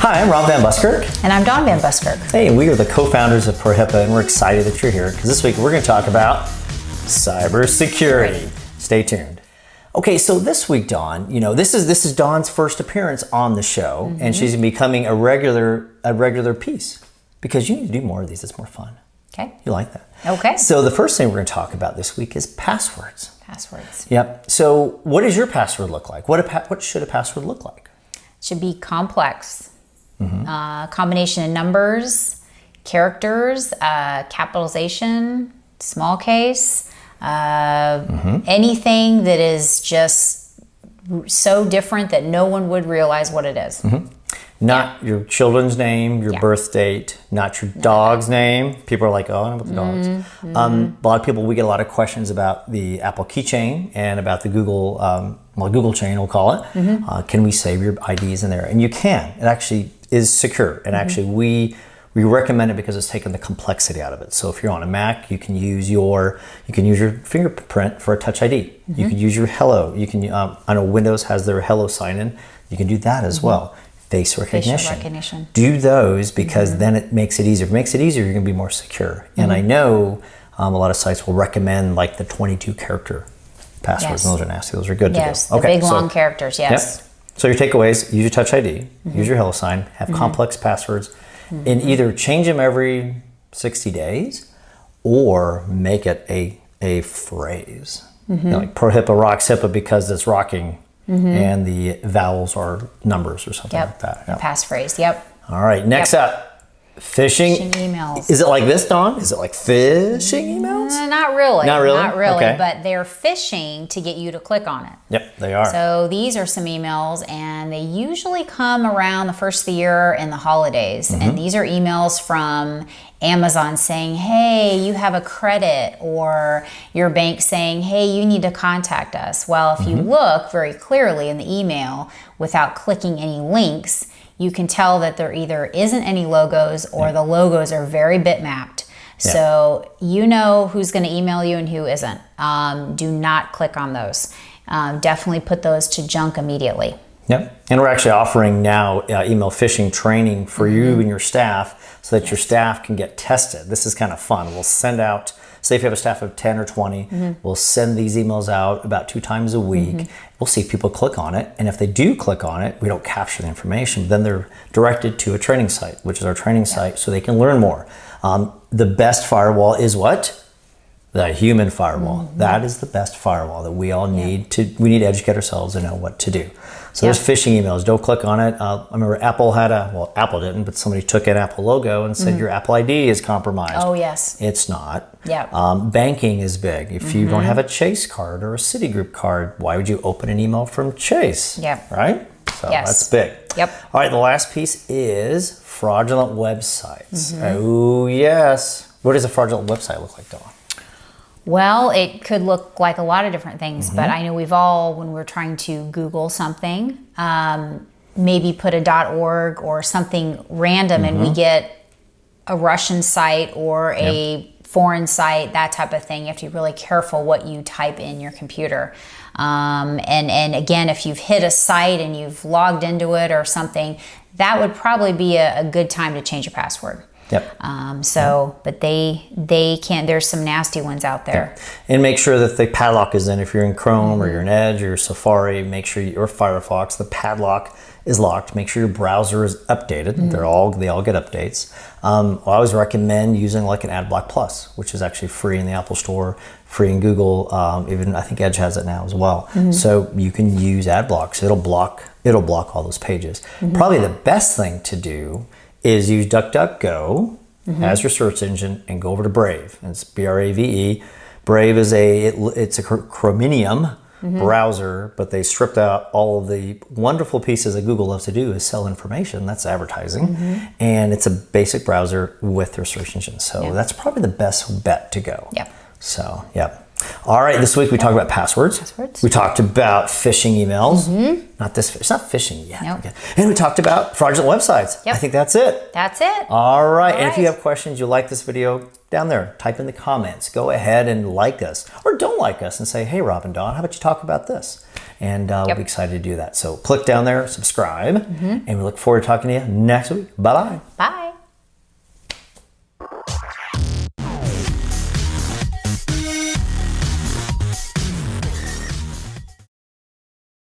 Hi, I'm Rob Van Buskirk. And I'm Dawn Van Buskirk. Hey, we are the co-founders of ProHIPAA, and we're excited that you're here because this week we're going to talk about cybersecurity. Stay tuned. Okay, so this week, Dawn, this is Dawn's first appearance on the show, and she's becoming a regular piece because you need to do more of these. It's more fun. Okay. You like that? Okay. So the first thing we're going to talk about this week is passwords. Passwords. Yep. So what does your password look like? What should a password look like? Should be complex. Combination of numbers, characters, capitalization, small case, anything that is just so different that no one would realize what it is. Not your children's name, your birth date, not your dog's name. People are like, oh, I don't know about the dogs. A lot of people, we get a lot of questions about the Apple keychain and about the Google, Google chain, we'll call it. Can we save your IDs in there? And you can. It actually is secure. And actually, we recommend it because it's taken the complexity out of it. So if you're on a Mac, you can use your fingerprint for a Touch ID. You can use your Hello. You can. I know Windows has their Hello sign-in. You can do that as well. Face recognition. Facial recognition. Do those because then it makes it easier. If it makes it easier, you're going to be more secure. And I know a lot of sites will recommend like the 22 character passwords. Yes. And those are nasty. Those are good Yes, to do. the big long characters, yes. Yep. So your takeaways, use your Touch ID, use your Hello sign, have complex passwords, and either change them every 60 days or make it a phrase. Like ProHIPAA rocks HIPAA because it's rocking and the vowels are numbers or something like that. Yep, passphrase, yep. All right, next up. Phishing emails. Is it like this, Dawn? Is it like phishing emails? Not really. Not really? Not really, Okay. but they're phishing to get you to click on it. Yep, they are. So these are some emails, and they usually come around the first of the year and the holidays. And these are emails from Amazon saying, hey, you have a credit, or your bank saying, hey, you need to contact us. Well, if you look very clearly in the email without clicking any links, you can tell that there either isn't any logos or the logos are very bitmapped. So you know who's going to email you and who isn't. Do not click on those. Definitely put those to junk immediately. Yep. And we're actually offering now email phishing training for you and your staff so that your staff can get tested. This is kind of fun. We'll send out, say if you have a staff of 10 or 20, we'll send these emails out about 2 times a week. We'll see if people click on it. And if they do click on it, we don't capture the information. But then they're directed to a training site, which is our training site, so they can learn more. The best firewall is what? The human firewall. That is the best firewall that we all need we need to educate ourselves and know what to do. So there's phishing emails. Don't click on it. I remember Apple had Apple didn't, but somebody took an Apple logo and said your Apple ID is compromised. Oh, yes. It's not. Yeah. Banking is big. If you don't have a Chase card or a Citigroup card, why would you open an email from Chase? Yeah. Right? So that's big. Yep. All right, the last piece is fraudulent websites. Oh, yes. What does a fraudulent website look like, Dawn? Well, it could look like a lot of different things, but I know we've all, when we're trying to Google something, maybe put a .org or something random and we get a Russian site or a foreign site, that type of thing. You have to be really careful what you type in your computer. And again, if you've hit a site and you've logged into it or something, that would probably be a good time to change your password. Yep. But they can't, there's some nasty ones out there. Yep. And make sure that the padlock is in. If you're in Chrome or you're in Edge or Safari, make sure or Firefox, the padlock is locked. Make sure your browser is updated. They all get updates. I always recommend using like an AdBlock Plus, which is actually free in the Apple Store, free in Google. Even I think Edge has it now as well. So you can use AdBlock. So it'll block all those pages. Probably the best thing to do is use DuckDuckGo as your search engine and go over to Brave. And it's Brave. Brave is it's a Chromium browser, but they stripped out all of the wonderful pieces that Google loves to do is sell information. That's advertising. And it's a basic browser with their search engine. So that's probably the best bet to go. Yep. So, All right, this week we talked about passwords. We talked about phishing emails. It's not phishing yet. Nope. And we talked about fraudulent websites. I think that's it. That's it. All right. And if you have questions, you like this video, down there, type in the comments. Go ahead and like us or don't like us and say, hey, Rob and Dawn, how about you talk about this? and we'll be excited to do that. So click down there, subscribe, and we look forward to talking to you next week. Bye-bye. Bye.